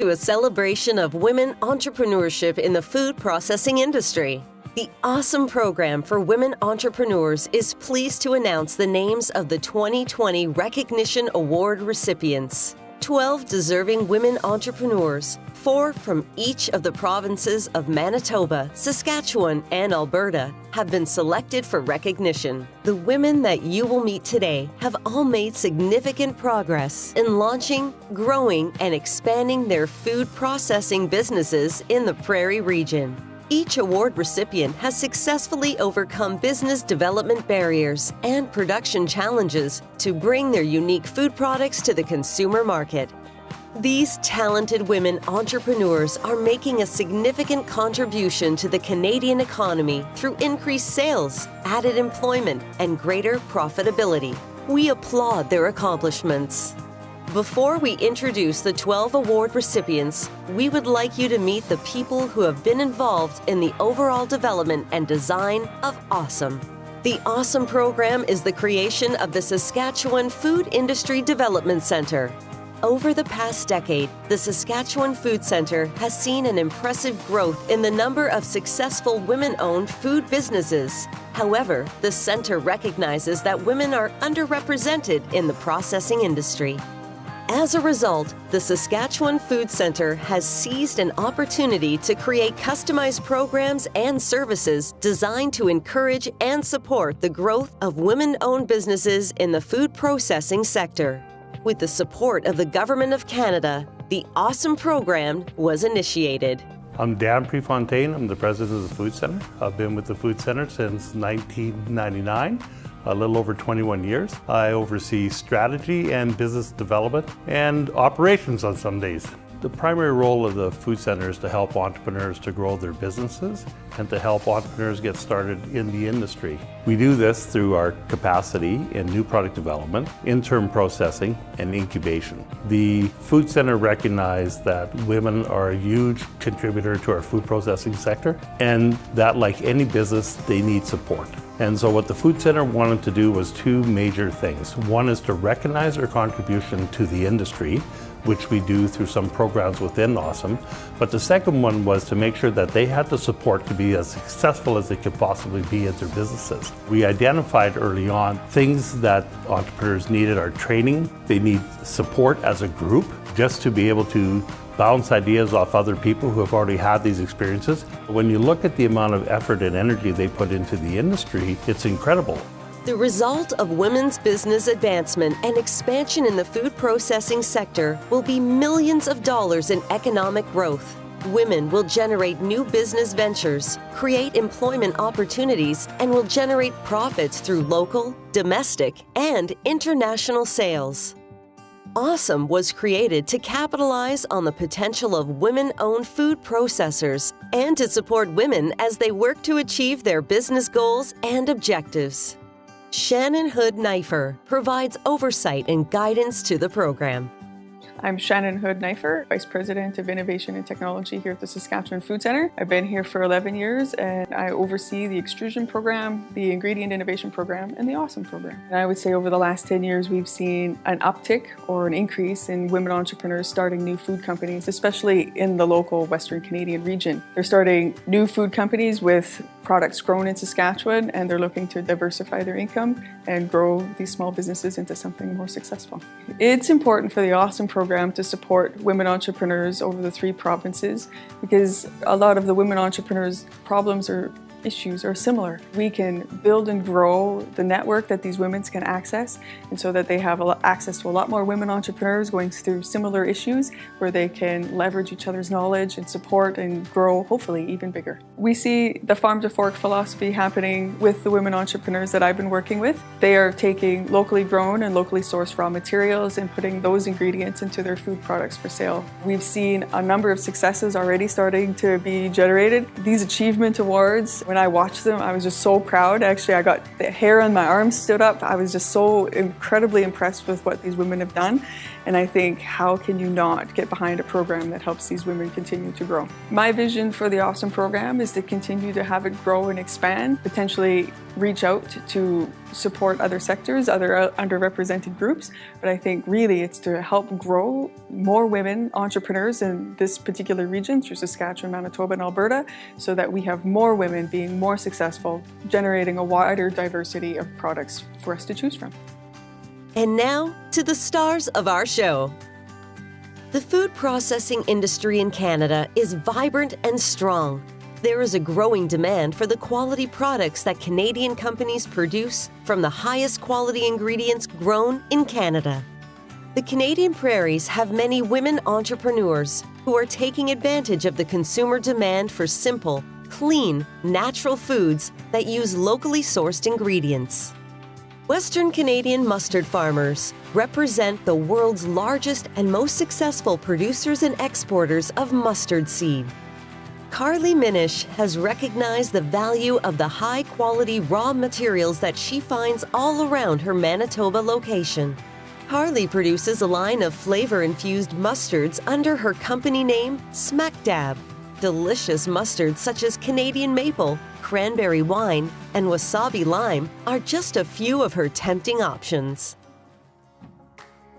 to a celebration of women entrepreneurship in the food processing industry. The awesome program for women entrepreneurs is pleased to announce the names of the 2020 Recognition Award recipients. 12 deserving women entrepreneurs, 4 from each of the provinces of Manitoba, Saskatchewan, and Alberta, have been selected for recognition. The women that you will meet today have all made significant progress in launching, growing, and expanding their food processing businesses in the Prairie region. Each award recipient has successfully overcome business development barriers and production challenges to bring their unique food products to the consumer market. These talented women entrepreneurs are making a significant contribution to the Canadian economy through increased sales, added employment, and greater profitability. We applaud their accomplishments. Before we introduce the 12 award recipients, we would like you to meet the people who have been involved in the overall development and design of Awesome. The Awesome program is the creation of the Saskatchewan Food Industry Development Centre. Over the past decade, the Saskatchewan Food Centre has seen an impressive growth in the number of successful women-owned food businesses. However, the centre recognizes that women are underrepresented in the processing industry. As a result, the Saskatchewan Food Centre has seized an opportunity to create customized programs and services designed to encourage and support the growth of women-owned businesses in the food processing sector. With the support of the Government of Canada, the Awesome program was initiated. I'm Dan Prefontaine. I'm the president of the Food Centre. I've been with the Food Centre since 1999. A little over 21 years. I oversee strategy and business development and operations on some days. The primary role of the Food Centre is to help entrepreneurs to grow their businesses and to help entrepreneurs get started in the industry. We do this through our capacity in new product development, interim processing, and incubation. The Food Centre recognized that women are a huge contributor to our food processing sector, and that like any business, they need support. And so what the Food Centre wanted to do was two major things. One is to recognize their contribution to the industry, which we do through some programs within Awesome. But the second one was to make sure that they had the support to be as successful as they could possibly be at their businesses. We identified early on things that entrepreneurs needed are training. They need support as a group just to be able to bounce ideas off other people who have already had these experiences. When you look at the amount of effort and energy they put into the industry, it's incredible. The result of women's business advancement and expansion in the food processing sector will be millions of dollars in economic growth. Women will generate new business ventures, create employment opportunities, and will generate profits through local, domestic, and international sales. Awesome was created to capitalize on the potential of women-owned food processors and to support women as they work to achieve their business goals and objectives. Shannon Hood-Knifer provides oversight and guidance to the program. I'm Shannon Hood-Knifer, Vice President of Innovation and Technology here at the Saskatchewan Food Centre. I've been here for 11 years and I oversee the extrusion program, the ingredient innovation program, and the Awesome program. And I would say over the last 10 years we've seen an uptick or an increase in women entrepreneurs starting new food companies, especially in the local Western Canadian region. They're starting new food companies with products grown in Saskatchewan and they're looking to diversify their income and grow these small businesses into something more successful. It's important for the Awesome program to support women entrepreneurs over the 3 provinces because a lot of the women entrepreneurs' problems or issues are similar. We can build and grow the network that these women can access, and so that they have access to a lot more women entrepreneurs going through similar issues where they can leverage each other's knowledge and support and grow hopefully even bigger. We see the farm to fork philosophy happening with the women entrepreneurs that I've been working with. They are taking locally grown and locally sourced raw materials and putting those ingredients into their food products for sale. We've seen a number of successes already starting to be generated. These achievement awards, when I watched them, I was just so proud. Actually, I got the hair on my arms stood up. I was just so incredibly impressed with what these women have done. And I think, how can you not get behind a program that helps these women continue to grow? My vision for the Awesome program is to continue to have it grow and expand, potentially reach out to support other sectors, other underrepresented groups. But I think really it's to help grow more women entrepreneurs in this particular region through Saskatchewan, Manitoba, and Alberta, so that we have more women being more successful, generating a wider diversity of products for us to choose from. And now to the stars of our show. The food processing industry in Canada is vibrant and strong. There is a growing demand for the quality products that Canadian companies produce from the highest quality ingredients grown in Canada. The Canadian prairies have many women entrepreneurs who are taking advantage of the consumer demand for simple, clean, natural foods that use locally sourced ingredients. Western Canadian mustard farmers represent the world's largest and most successful producers and exporters of mustard seed. Minish has recognized the value of the high-quality raw materials that she finds all around her Manitoba location. Carly produces a line of flavor-infused mustards under her company name, Smak. Delicious mustards such as Canadian maple, cranberry wine, and wasabi lime are just a few of her tempting options.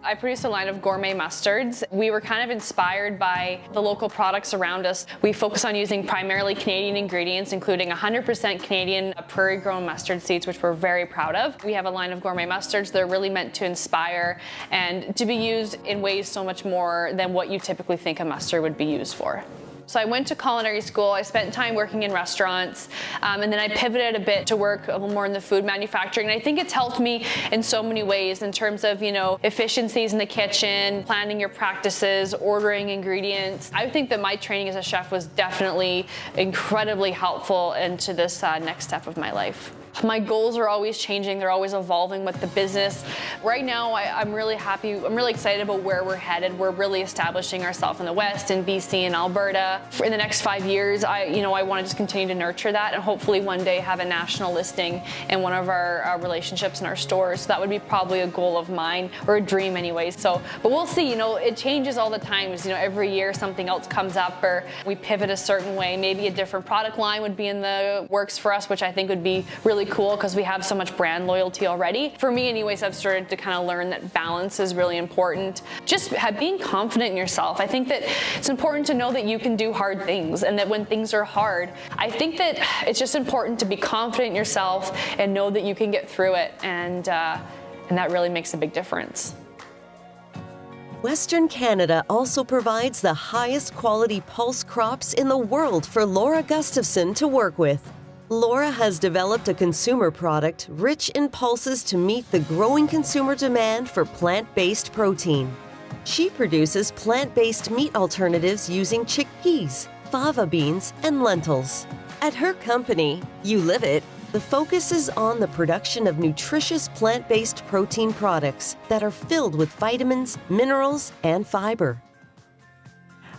I produce a line of gourmet mustards. We were kind of inspired by the local products around us. We focus on using primarily Canadian ingredients, including 100% Canadian prairie-grown mustard seeds, which we're very proud of. We have a line of gourmet mustards that are really meant to inspire and to be used in ways so much more than what you typically think a mustard would be used for. So I went to culinary school, I spent time working in restaurants, and then I pivoted a bit to work a little more in the food manufacturing. And I think it's helped me in so many ways in terms of, efficiencies in the kitchen, planning your practices, ordering ingredients. I think that my training as a chef was definitely incredibly helpful into this next step of my life. My goals are always changing, they're always evolving with the business. Right now, I'm really happy, I'm really excited about where we're headed. We're really establishing ourselves in the West, in BC and Alberta. In the next 5 years, I want to just continue to nurture that and hopefully one day have a national listing in one of our relationships in our stores. So that would be probably a goal of mine, or a dream anyways. But we'll see, it changes all the time. Every year something else comes up or we pivot a certain way. Maybe a different product line would be in the works for us, which I think would be really cool because we have so much brand loyalty already. For me anyways, I've started to kind of learn that balance is really important. Just being confident in yourself. I think that it's important to know that you can do hard things and that when things are hard, I think that it's just important to be confident in yourself and know that you can get through it, and that really makes a big difference. Western Canada also provides the highest quality pulse crops in the world for Laura Gustafson to work with. Laura has developed a consumer product rich in pulses to meet the growing consumer demand for plant-based protein. She produces plant-based meat alternatives using chickpeas, fava beans, and lentils. At her company, Ulivit, the focus is on the production of nutritious plant-based protein products that are filled with vitamins, minerals, and fiber.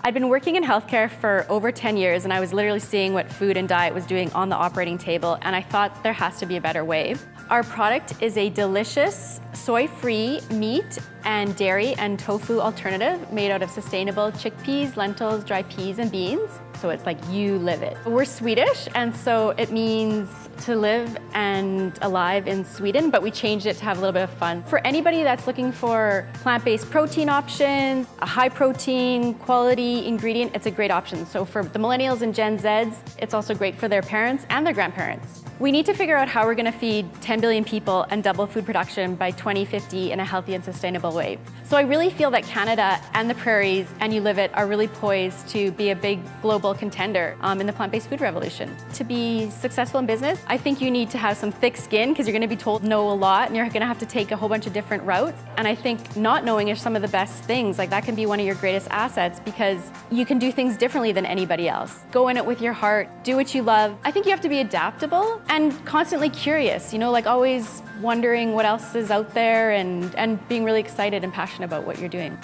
I'd been working in healthcare for over 10 years, and I was literally seeing what food and diet was doing on the operating table, and I thought there has to be a better way. Our product is a delicious soy-free meat and dairy and tofu alternative made out of sustainable chickpeas, lentils, dry peas, and beans. So it's like you live it. We're Swedish, and so it means to live and alive in Sweden, but we changed it to have a little bit of fun. For anybody that's looking for plant-based protein options, a high protein, quality ingredient, it's a great option. So for the millennials and Gen Zs, it's also great for their parents and their grandparents. We need to figure out how we're going to feed 10 billion people and double food production by 2050 in a healthy and sustainable way. So I really feel that Canada and the prairies and Ulivit are really poised to be a big global contender in the plant-based food revolution. To be successful in business, I think you need to have some thick skin because you're going to be told no a lot and you're going to have to take a whole bunch of different routes. And I think not knowing is some of the best things. Like that can be one of your greatest assets because you can do things differently than anybody else. Go in it with your heart, do what you love. I think you have to be adaptable and constantly curious, like always wondering what else is out there and being really excited and passionate about what you're doing.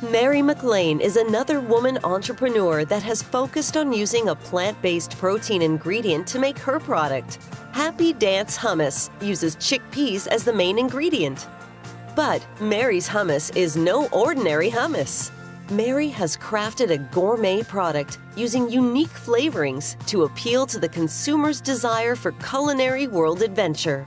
McLean is another woman entrepreneur that has focused on using a plant-based protein ingredient to make her product. Happy Dance Hummus uses chickpeas as the main ingredient. But Mary's hummus is no ordinary hummus. Mary has crafted a gourmet product using unique flavorings to appeal to the consumer's desire for culinary world adventure.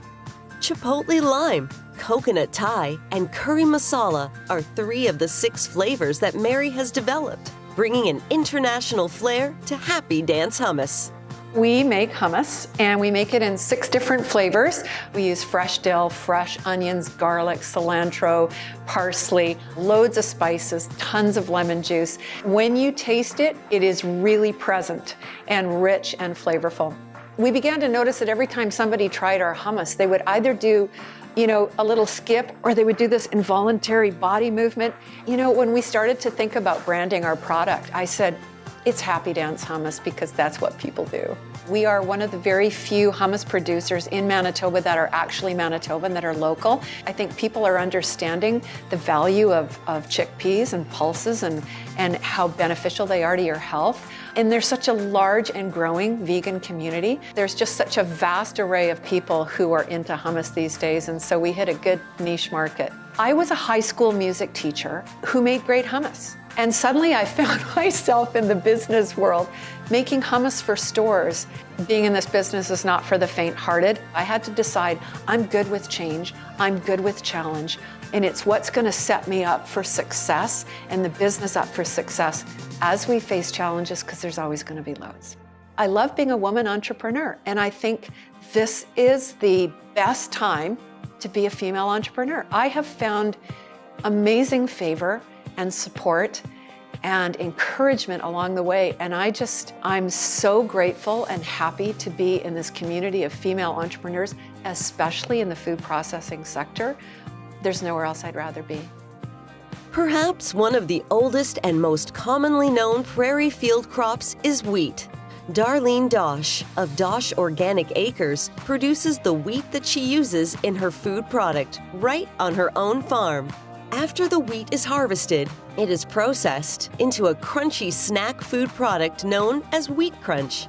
Chipotle lime, coconut Thai, and curry masala are 3 of the 6 flavors that Mary has developed, bringing an international flair to Happy Dance Hummus. We make hummus, and we make it in 6 different flavors. We use fresh dill, fresh onions, garlic, cilantro, parsley, loads of spices, tons of lemon juice. When you taste it, it is really present and rich and flavorful. We began to notice that every time somebody tried our hummus, they would either do a little skip, or they would do this involuntary body movement. When we started to think about branding our product, I said, it's Happy Dance Hummus because that's what people do. We are one of the very few hummus producers in Manitoba that are actually Manitoban, that are local. I think people are understanding the value of chickpeas and pulses and how beneficial they are to your health. And there's such a large and growing vegan community. There's just such a vast array of people who are into hummus these days, and so we hit a good niche market. I was a high school music teacher who made great hummus. And suddenly I found myself in the business world making hummus for stores. Being in this business is not for the faint-hearted. I had to decide, I'm good with change, I'm good with challenge, and it's what's going to set me up for success and the business up for success as we face challenges, because there's always going to be lows. I love being a woman entrepreneur, and I think this is the best time to be a female entrepreneur. I have found amazing favor and support and encouragement along the way. And I'm so grateful and happy to be in this community of female entrepreneurs, especially in the food processing sector. There's nowhere else I'd rather be. Perhaps one of the oldest and most commonly known prairie field crops is wheat. Darlene Dosch of Dosh Organic Acres produces the wheat that she uses in her food product right on her own farm. After the wheat is harvested, it is processed into a crunchy snack food product known as Wheat Crunch.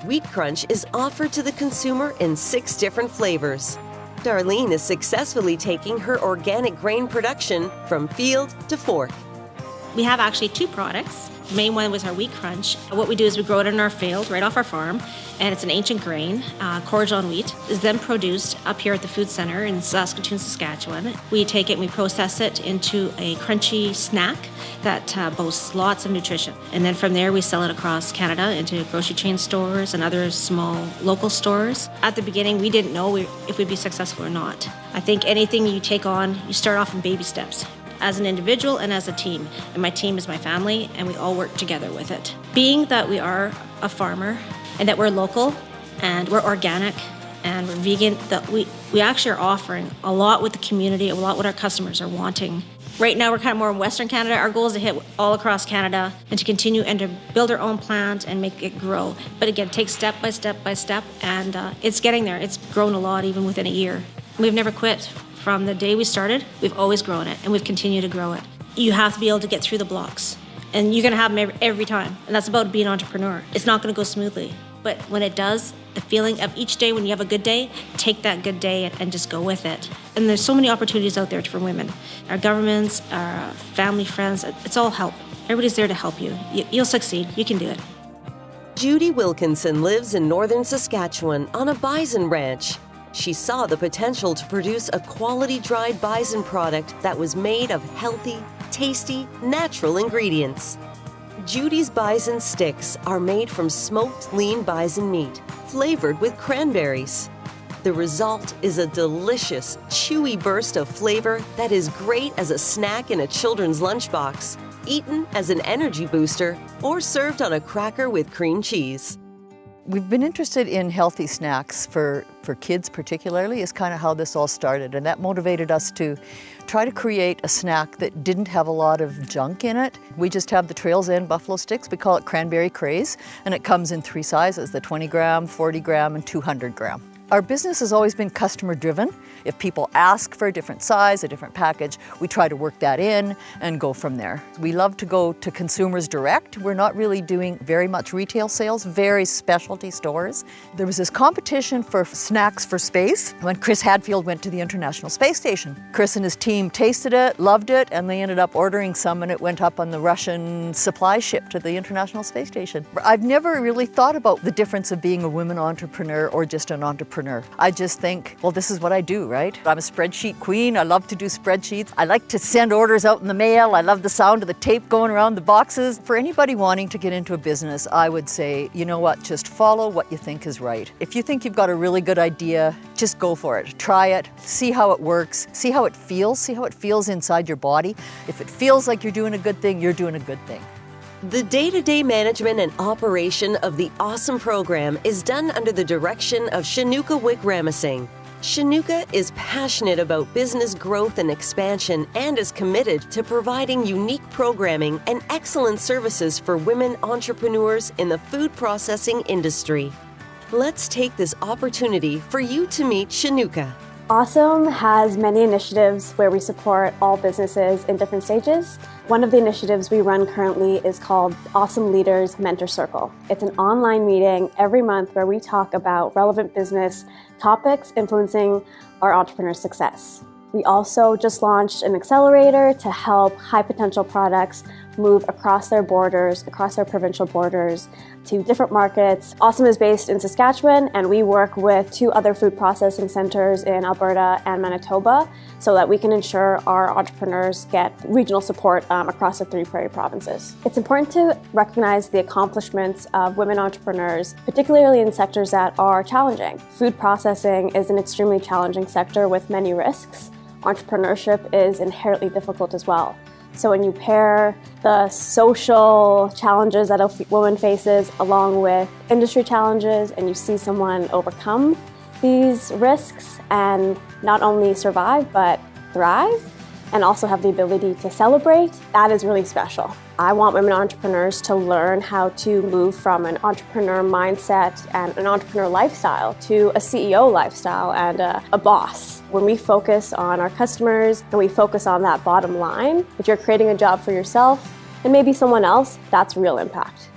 Wheat Crunch is offered to the consumer in 6 different flavors. Darlene is successfully taking her organic grain production from field to fork. We have actually 2 products. The main one was our Wheat Crunch. What we do is we grow it in our field, right off our farm, and it's an ancient grain. Courgeon wheat is then produced up here at the food center in Saskatoon, Saskatchewan. We take it and we process it into a crunchy snack that boasts lots of nutrition. And then from there, we sell it across Canada into grocery chain stores and other small local stores. At the beginning, we didn't know if we'd be successful or not. I think anything you take on, you start off in baby steps, as an individual and as a team. And my team is my family, and we all work together with it. Being that we are a farmer and that we're local and we're organic and we're vegan, that we actually are offering a lot with the community, a lot what our customers are wanting. Right now, we're kind of more in Western Canada. Our goal is to hit all across Canada and to continue and to build our own plant and make it grow. But again, take step by step by step, and it's getting there. It's grown a lot even within a year. We've never quit. From the day we started, we've always grown it, and we've continued to grow it. You have to be able to get through the blocks, and you're going to have them every time, and that's about being an entrepreneur. It's not going to go smoothly, but when it does, the feeling of each day when you have a good day, take that good day and just go with it. And there's so many opportunities out there for women. Our governments, our family, friends, it's all help. Everybody's there to help you. You'll succeed. You can do it. Judy Wilkinson lives in northern Saskatchewan on a bison ranch. She saw the potential to produce a quality dried bison product that was made of healthy, tasty, natural ingredients. Judy's bison sticks are made from smoked lean bison meat, flavored with cranberries. The result is a delicious, chewy burst of flavor that is great as a snack in a children's lunchbox, eaten as an energy booster, or served on a cracker with cream cheese. We've been interested in healthy snacks for kids particularly, is kind of how this all started. And that motivated us to try to create a snack that didn't have a lot of junk in it. We just have the Trails End buffalo sticks. We call it cranberry craze, and it comes in 3 sizes, the 20 gram, 40 gram, and 200 gram. Our business has always been customer driven. If people ask for a different size, a different package, we try to work that in and go from there. We love to go to consumers direct. We're not really doing very much retail sales, very specialty stores. There was this competition for snacks for space when Chris Hadfield went to the International Space Station. Chris and his team tasted it, loved it, and they ended up ordering some, and it went up on the Russian supply ship to the International Space Station. I've never really thought about the difference of being a women entrepreneur or just an entrepreneur. I just think, well, this is what I do, right? I'm a spreadsheet queen. I love to do spreadsheets. I like to send orders out in the mail. I love the sound of the tape going around the boxes. For anybody wanting to get into a business, I would say, you know what, just follow what you think is right. If you think you've got a really good idea, just go for it. Try it, see how it works, see how it feels inside your body. If it feels like you're doing a good thing, you're doing a good thing. The day-to-day management and operation of the awesome program is done under the direction of Shanuka Wick-Ramasing. Shanuka is passionate about business growth and expansion and is committed to providing unique programming and excellent services for women entrepreneurs in the food processing industry. Let's take this opportunity for you to meet Shanuka. Awesome has many initiatives where we support all businesses in different stages. One of the initiatives we run currently is called Awesome Leaders Mentor Circle. It's an online meeting every month where we talk about relevant business topics influencing our entrepreneur success. We also just launched an accelerator to help high potential products move across their borders, across their provincial borders to different markets. Awesome is based in Saskatchewan, and we work with 2 other food processing centers in Alberta and Manitoba so that we can ensure our entrepreneurs get regional support across the 3 prairie provinces. It's important to recognize the accomplishments of women entrepreneurs, particularly in sectors that are challenging. Food processing is an extremely challenging sector with many risks. Entrepreneurship is inherently difficult as well. So when you pair the social challenges that a woman faces along with industry challenges, and you see someone overcome these risks and not only survive but thrive and also have the ability to celebrate, that is really special. I want women entrepreneurs to learn how to move from an entrepreneur mindset and an entrepreneur lifestyle to a CEO lifestyle and a boss. When we focus on our customers and we focus on that bottom line, if you're creating a job for yourself and maybe someone else, that's real impact.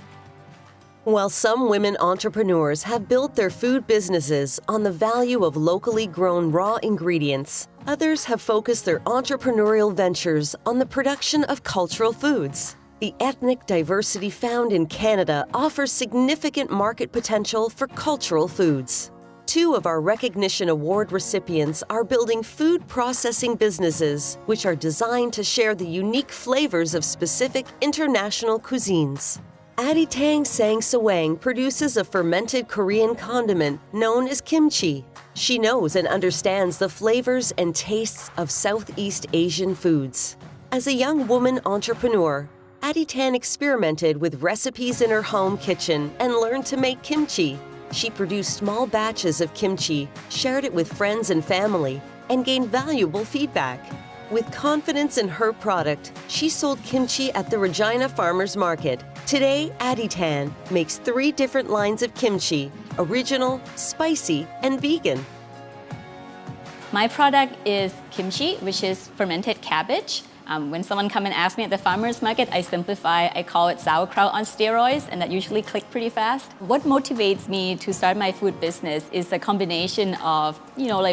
While some women entrepreneurs have built their food businesses on the value of locally grown raw ingredients, others have focused their entrepreneurial ventures on the production of cultural foods. The ethnic diversity found in Canada offers significant market potential for cultural foods. 2 of our Recognition Award recipients are building food processing businesses, which are designed to share the unique flavors of specific international cuisines. Atidthan Sangsawang produces a fermented Korean condiment known as kimchi. She knows and understands the flavors and tastes of Southeast Asian foods. As a young woman entrepreneur, Atidthan experimented with recipes in her home kitchen and learned to make kimchi. She produced small batches of kimchi, shared it with friends and family, and gained valuable feedback. With confidence in her product, she sold kimchi at the Regina Farmers Market. Today, Atidthan makes 3 different lines of kimchi: original, spicy, and vegan. My product is kimchi, which is fermented cabbage. When someone come and ask me at the farmer's market, I simplify. I call it sauerkraut on steroids, and that usually click pretty fast. What motivates me to start my food business is a combination of,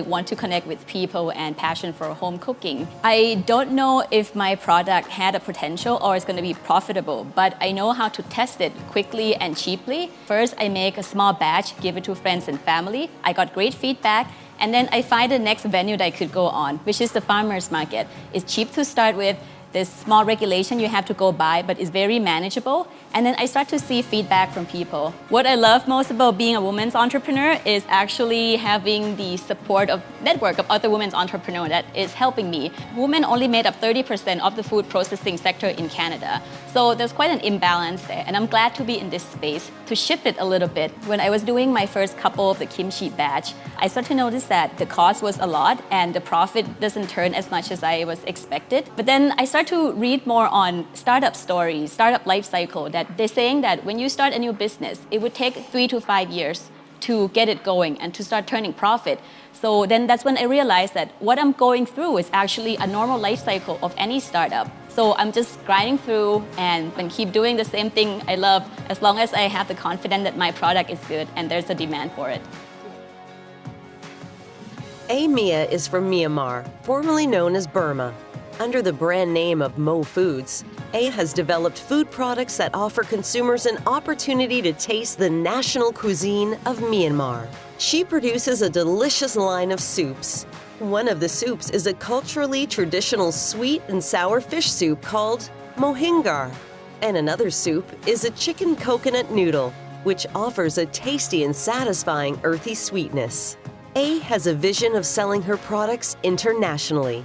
want to connect with people and passion for home cooking. I don't know if my product had a potential or it's going to be profitable, but I know how to test it quickly and cheaply. First, I make a small batch, give it to friends and family. I got great feedback. And then I find the next venue that I could go on, which is the farmer's market. It's cheap to start with. There's small regulation you have to go by, but it's very manageable. And then I start to see feedback from people. What I love most about being a women's entrepreneur is actually having the support of network of other women's entrepreneurs that is helping me. Women only made up 30% of the food processing sector in Canada. So there's quite an imbalance there. And I'm glad to be in this space to shift it a little bit. When I was doing my first couple of the kimchi batch, I started to notice that the cost was a lot and the profit doesn't turn as much as I was expected. But then I started to read more on startup stories, startup life cycle, that they're saying that when you start a new business, it would take 3 to 5 years to get it going and to start turning profit. So then that's when I realized that what I'm going through is actually a normal life cycle of any startup. So I'm just grinding through and keep doing the same thing I love, as long as I have the confidence that my product is good and there's a demand for it. Myae is from Myanmar, formerly known as Burma. Under the brand name of Mo Foods, A has developed food products that offer consumers an opportunity to taste the national cuisine of Myanmar. She produces a delicious line of soups. One of the soups is a culturally traditional sweet and sour fish soup called mohingar. And another soup is a chicken coconut noodle, which offers a tasty and satisfying earthy sweetness. A has a vision of selling her products internationally.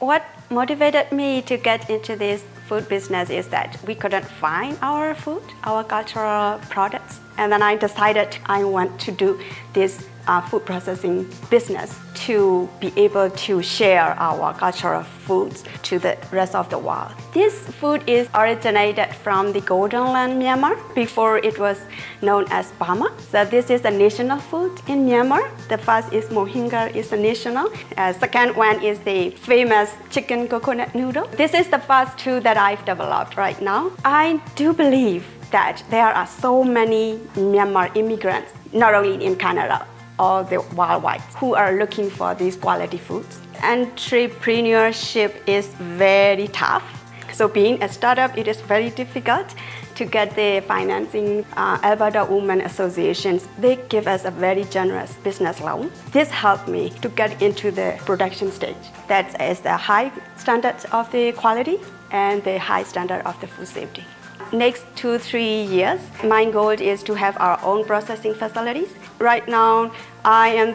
What motivated me to get into this food business is that we couldn't find our food, our cultural products. And then I decided I want to do this food processing business to be able to share our cultural foods to the rest of the world. This food is originated from the Golden Land, Myanmar, before it was known as Burma. So this is the national food in Myanmar. The first is mohingar, is the national. Second one is the famous chicken coconut noodle. This is the first two that I've developed right now. I do believe that there are so many Myanmar immigrants, not only in Canada, all the worldwide, who are looking for these quality foods. Entrepreneurship is very tough. So being a startup, it is very difficult to get the financing. Alberta Women Associations, they give us a very generous business loan. This helped me to get into the production stage. That is the high standards of the quality and the high standard of the food safety. Next 2-3 years, my goal is to have our own processing facilities. Right now, I am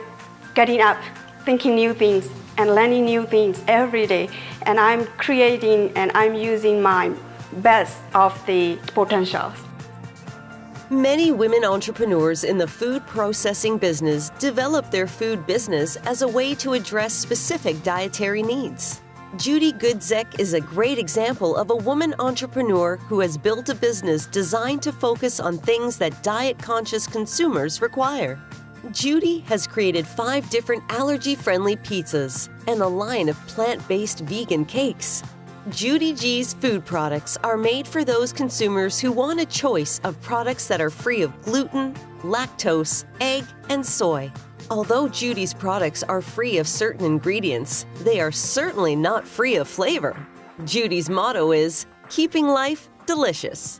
getting up, thinking new things and learning new things every day. And I'm creating and I'm using my best of the potentials. Many women entrepreneurs in the food processing business develop their food business as a way to address specific dietary needs. Judy Goodzeck is a great example of a woman entrepreneur who has built a business designed to focus on things that diet-conscious consumers require. Judy has created 5 different allergy-friendly pizzas and a line of plant-based vegan cakes. Judy G's food products are made for those consumers who want a choice of products that are free of gluten, lactose, egg, and soy. Although Judy's products are free of certain ingredients, they are certainly not free of flavor. Judy's motto is, keeping life delicious.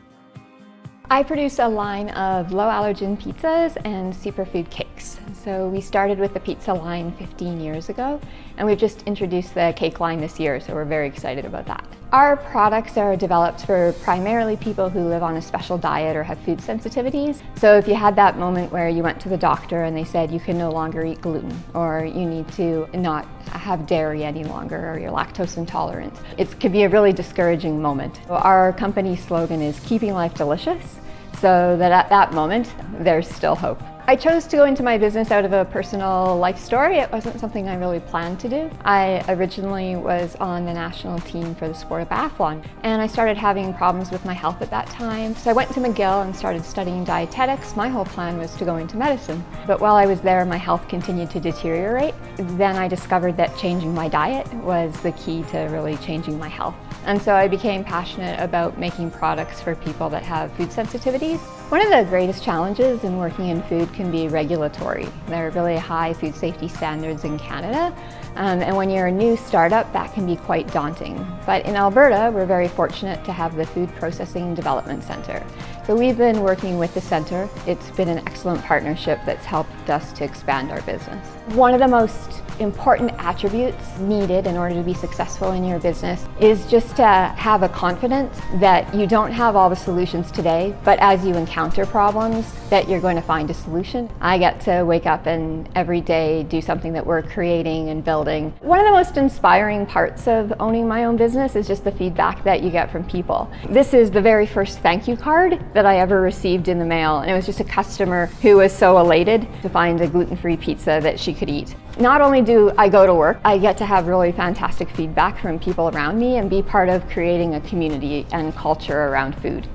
I produce a line of low-allergen pizzas and superfood cakes. So we started with the pizza line 15 years ago, and we've just introduced the cake line this year, so we're very excited about that. Our products are developed for primarily people who live on a special diet or have food sensitivities. So if you had that moment where you went to the doctor and they said you can no longer eat gluten, or you need to not have dairy any longer, or you're lactose intolerant, it could be a really discouraging moment. So our company slogan is keeping life delicious, so that at that moment, there's still hope. I chose to go into my business out of a personal life story. It wasn't something I really planned to do. I originally was on the national team for the sport of biathlon, and I started having problems with my health at that time. So I went to McGill and started studying dietetics. My whole plan was to go into medicine. But while I was there, my health continued to deteriorate. Then I discovered that changing my diet was the key to really changing my health. And so I became passionate about making products for people that have food sensitivities. One of the greatest challenges in working in food can be regulatory. There are really high food safety standards in Canada, and when you're a new startup, that can be quite daunting. But in Alberta, we're very fortunate to have the Food Processing Development Centre. So we've been working with the centre. It's been an excellent partnership that's helped us to expand our business. One of the most important attributes needed in order to be successful in your business is just to have a confidence that you don't have all the solutions today, but as you encounter problems, that you're going to find a solution. I get to wake up and every day do something that we're creating and building. One of the most inspiring parts of owning my own business is just the feedback that you get from people. This is the very first thank you card that I ever received in the mail, and it was just a customer who was so elated to find a gluten-free pizza that she could eat. Not only do I go to work, I get to have really fantastic feedback from people around me and be part of creating a community and culture around food.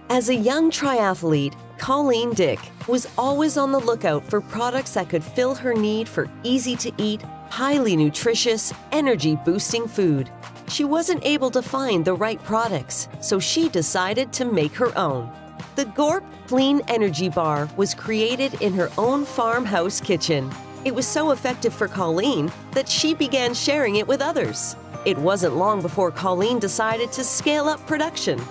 As a young triathlete, Colleen Dyck was always on the lookout for products that could fill her need for easy-to-eat, highly nutritious, energy-boosting food. She wasn't able to find the right products, so she decided to make her own. The GORP Clean Energy Bar was created in her own farmhouse kitchen. It was so effective for Colleen that she began sharing it with others. It wasn't long before Colleen decided to scale up production.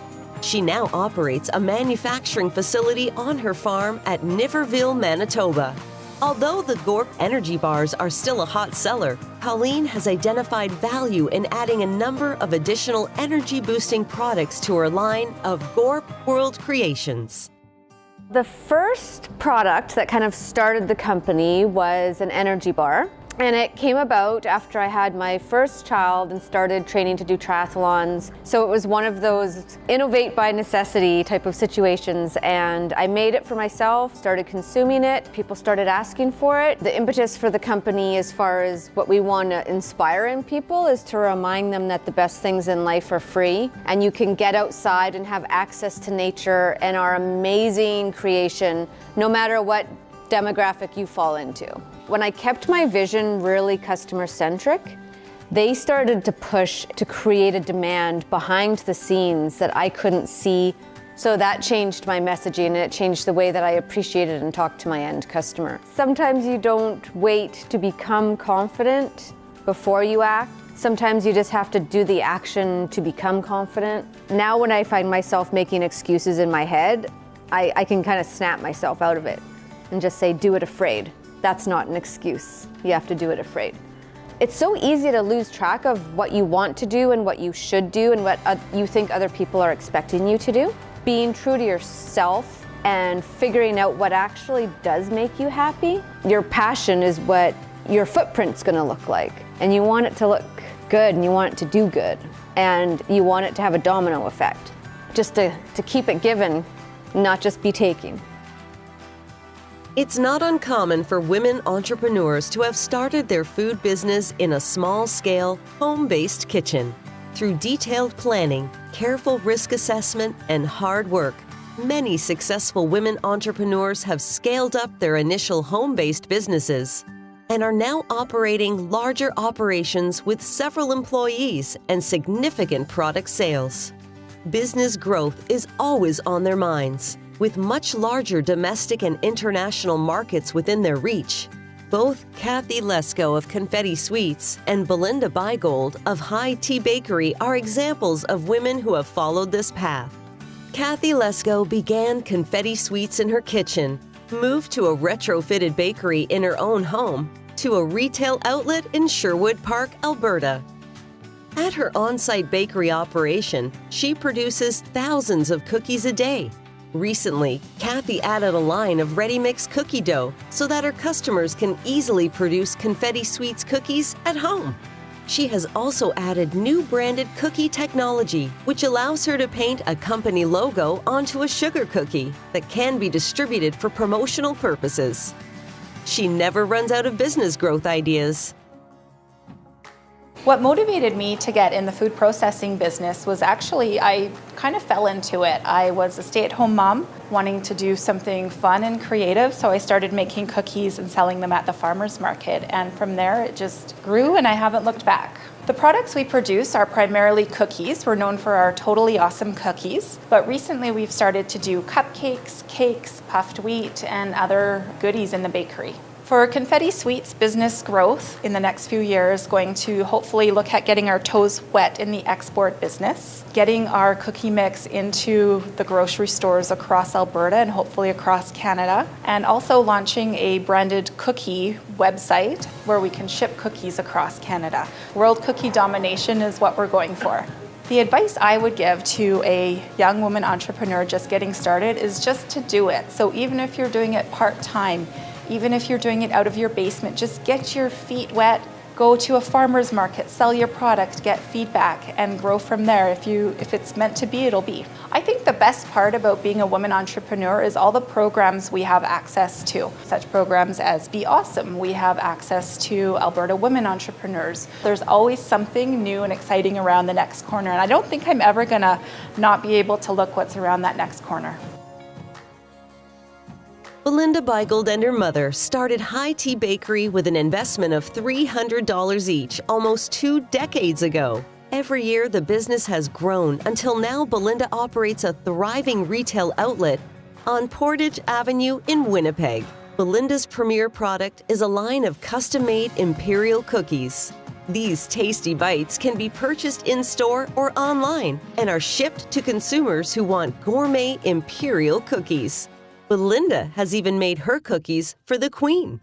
She now operates a manufacturing facility on her farm at Niverville, Manitoba. Although the GORP energy bars are still a hot seller, Colleen has identified value in adding a number of additional energy-boosting products to her line of GORP World Creations. The first product that kind of started the company was an energy bar. And it came about after I had my first child and started training to do triathlons. So it was one of those innovate by necessity type of situations. And I made it for myself, started consuming it. People started asking for it. The impetus for the company, as far as what we want to inspire in people, is to remind them that the best things in life are free. And you can get outside and have access to nature and our amazing creation, no matter what demographic you fall into. When I kept my vision really customer-centric, they started to push to create a demand behind the scenes that I couldn't see. So that changed my messaging and it changed the way that I appreciated and talked to my end customer. Sometimes you don't wait to become confident before you act. Sometimes you just have to do the action to become confident. Now when I find myself making excuses in my head, I can kind of snap myself out of it and just say, do it afraid. That's not an excuse. You have to do it afraid. It's so easy to lose track of what you want to do and what you should do and what you think other people are expecting you to do. Being true to yourself and figuring out what actually does make you happy. Your passion is what your footprint's gonna look like. And you want it to look good and you want it to do good. And you want it to have a domino effect. Just to keep it given, not just be taking. It's not uncommon for women entrepreneurs to have started their food business in a small-scale, home-based kitchen. Through detailed planning, careful risk assessment, and hard work, many successful women entrepreneurs have scaled up their initial home-based businesses and are now operating larger operations with several employees and significant product sales. Business growth is always on their minds. With much larger domestic and international markets within their reach. Both Kathy Leskow of Confetti Sweets and Belinda Bigold of High Tea Bakery are examples of women who have followed this path. Kathy Leskow began Confetti Sweets in her kitchen, moved to a retrofitted bakery in her own home, to a retail outlet in Sherwood Park, Alberta. At her on-site bakery operation, she produces thousands of cookies a day. Recently, Kathy added a line of ready-mix cookie dough so that her customers can easily produce Confetti Sweets cookies at home. She has also added new branded cookie technology, which allows her to paint a company logo onto a sugar cookie that can be distributed for promotional purposes. She never runs out of business growth ideas. What motivated me to get in the food processing business was actually, I kind of fell into it. I was a stay-at-home mom wanting to do something fun and creative, so I started making cookies and selling them at the farmer's market. And from there, it just grew and I haven't looked back. The products we produce are primarily cookies. We're known for our totally awesome cookies, but recently we've started to do cupcakes, cakes, puffed wheat, and other goodies in the bakery. For Confetti Sweets business growth in the next few years, going to hopefully look at getting our toes wet in the export business, getting our cookie mix into the grocery stores across Alberta and hopefully across Canada, and also launching a branded cookie website where we can ship cookies across Canada. World cookie domination is what we're going for. The advice I would give to a young woman entrepreneur just getting started is just to do it. So even if you're doing it part-time, even if you're doing it out of your basement, just get your feet wet, go to a farmer's market, sell your product, get feedback, and grow from there. If it's meant to be, it'll be. I think the best part about being a woman entrepreneur is all the programs we have access to. Such programs as Be Awesome. We have access to Alberta Women Entrepreneurs. There's always something new and exciting around the next corner, and I don't think I'm ever gonna not be able to look what's around that next corner. Belinda Bigold and her mother started High Tea Bakery with an investment of $300 each almost 2 decades ago. Every year, the business has grown until now Belinda operates a thriving retail outlet on Portage Avenue in Winnipeg. Belinda's premier product is a line of custom-made imperial cookies. These tasty bites can be purchased in-store or online and are shipped to consumers who want gourmet imperial cookies. Belinda has even made her cookies for the Queen.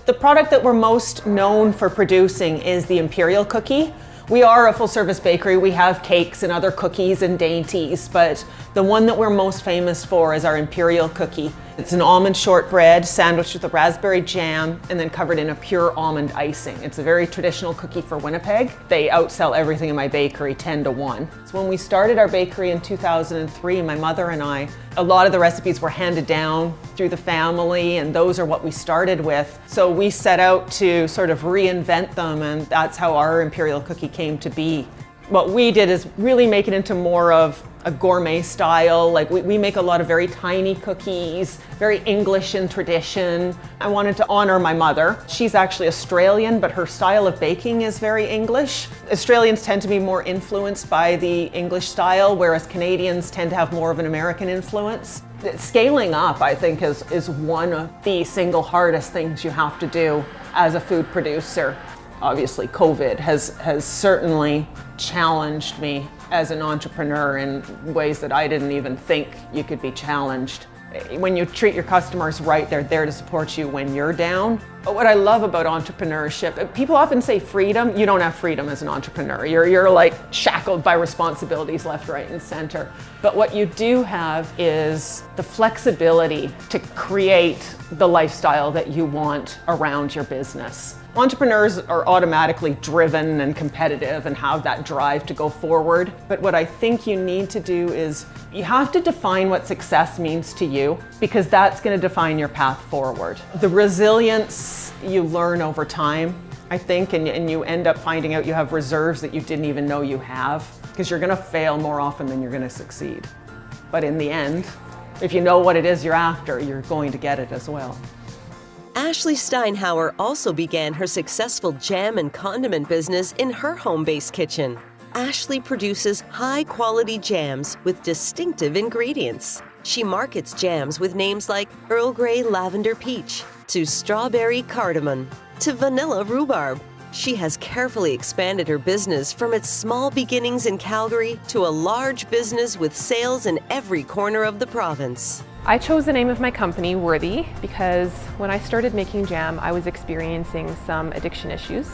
The product that we're most known for producing is the imperial cookie. We are a full-service bakery. We have cakes and other cookies and dainties, but the one that we're most famous for is our imperial cookie. It's an almond shortbread sandwiched with a raspberry jam and then covered in a pure almond icing. It's a very traditional cookie for Winnipeg. They outsell everything in my bakery 10 to 1. So when we started our bakery in 2003, my mother and I, a lot of the recipes were handed down through the family, and those are what we started with. So we set out to sort of reinvent them, and that's how our imperial cookie came to be. What we did is really make it into more of a gourmet style. Like we make a lot of very tiny cookies, very English in tradition. I wanted to honor my mother. She's actually Australian, but her style of baking is very English. Australians tend to be more influenced by the English style, whereas Canadians tend to have more of an American influence. Scaling up, I think, is one of the single hardest things you have to do as a food producer. Obviously, COVID has certainly challenged me as an entrepreneur in ways that I didn't even think you could be challenged. When you treat your customers right, they're there to support you when you're down. But what I love about entrepreneurship, people often say freedom. You don't have freedom as an entrepreneur. You're like shackled by responsibilities left, right, and center. But what you do have is the flexibility to create the lifestyle that you want around your business. Entrepreneurs are automatically driven and competitive and have that drive to go forward. But what I think you need to do is you have to define what success means to you, because that's going to define your path forward. The resilience you learn over time, I think, and you end up finding out you have reserves that you didn't even know you have, because you're going to fail more often than you're going to succeed. But in the end, if you know what it is you're after, you're going to get it as well. Ashlee Steinhauer also began her successful jam and condiment business in her home-based kitchen. Ashlee produces high-quality jams with distinctive ingredients. She markets jams with names like Earl Grey Lavender Peach, to Strawberry Cardamom, to Vanilla Rhubarb. She has carefully expanded her business from its small beginnings in Calgary to a large business with sales in every corner of the province. I chose the name of my company, Worthy, because when I started making jam, I was experiencing some addiction issues.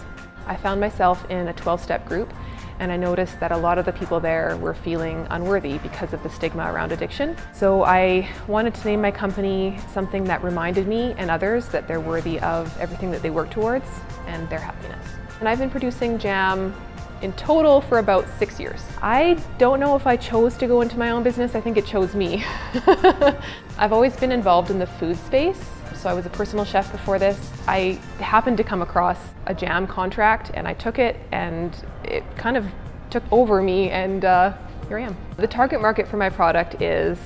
I found myself in a 12-step group, and I noticed that a lot of the people there were feeling unworthy because of the stigma around addiction. So I wanted to name my company something that reminded me and others that they're worthy of everything that they work towards and their happiness. And I've been producing jam in total for about 6 years. I don't know if I chose to go into my own business. I think it chose me. I've always been involved in the food space. So I was a personal chef before this. I happened to come across a jam contract and I took it, and it kind of took over me, and here I am. The target market for my product is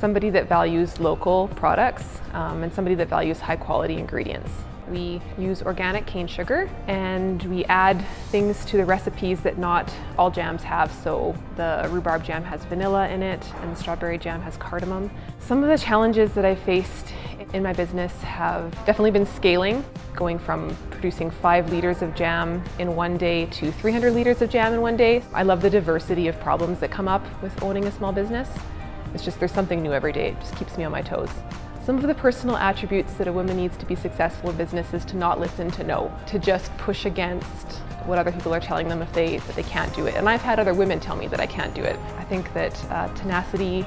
somebody that values local products and somebody that values high quality ingredients. We use organic cane sugar, and we add things to the recipes that not all jams have. So the rhubarb jam has vanilla in it, and the strawberry jam has cardamom. Some of the challenges that I faced in my business have definitely been scaling, going from producing 5 liters of jam in one day to 300 liters of jam in one day. I love the diversity of problems that come up with owning a small business. It's just there's something new every day. It just keeps me on my toes. Some of the personal attributes that a woman needs to be successful in business is to not listen to no, to just push against what other people are telling them that they can't do it. And I've had other women tell me that I can't do it. I think that tenacity,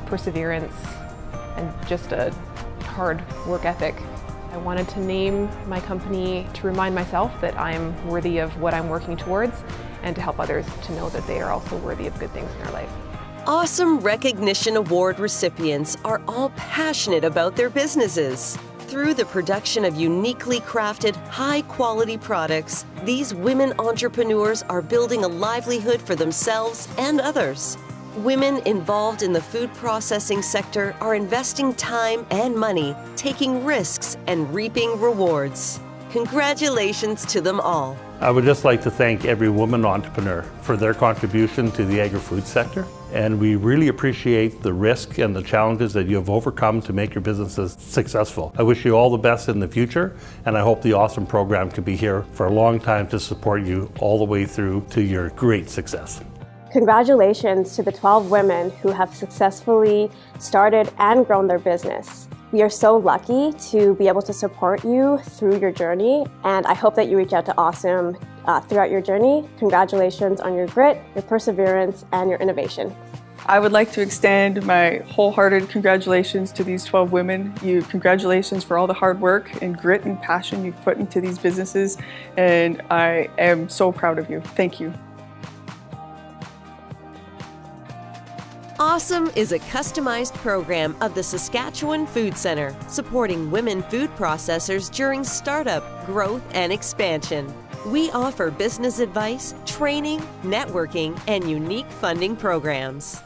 perseverance, and just a hard work ethic. I wanted to name my company to remind myself that I'm worthy of what I'm working towards, and to help others to know that they are also worthy of good things in their life. Awesome Recognition Award recipients are all passionate about their businesses. Through the production of uniquely crafted, high-quality products, these women entrepreneurs are building a livelihood for themselves and others. Women involved in the food processing sector are investing time and money, taking risks and reaping rewards. Congratulations to them all. I would just like to thank every woman entrepreneur for their contribution to the agri-food sector. And we really appreciate the risk and the challenges that you have overcome to make your businesses successful. I wish you all the best in the future, and I hope the awesome program can be here for a long time to support you all the way through to your great success. Congratulations to the 12 women who have successfully started and grown their business. We are so lucky to be able to support you through your journey, and I hope that you reach out to Awesome throughout your journey. Congratulations on your grit, your perseverance, and your innovation. I would like to extend my wholehearted congratulations to these 12 women. Congratulations for all the hard work and grit and passion you've put into these businesses, and I am so proud of you. Thank you. Awesome is a customized program of the Saskatchewan Food Centre, supporting women food processors during startup, growth, and expansion. We offer business advice, training, networking, and unique funding programs.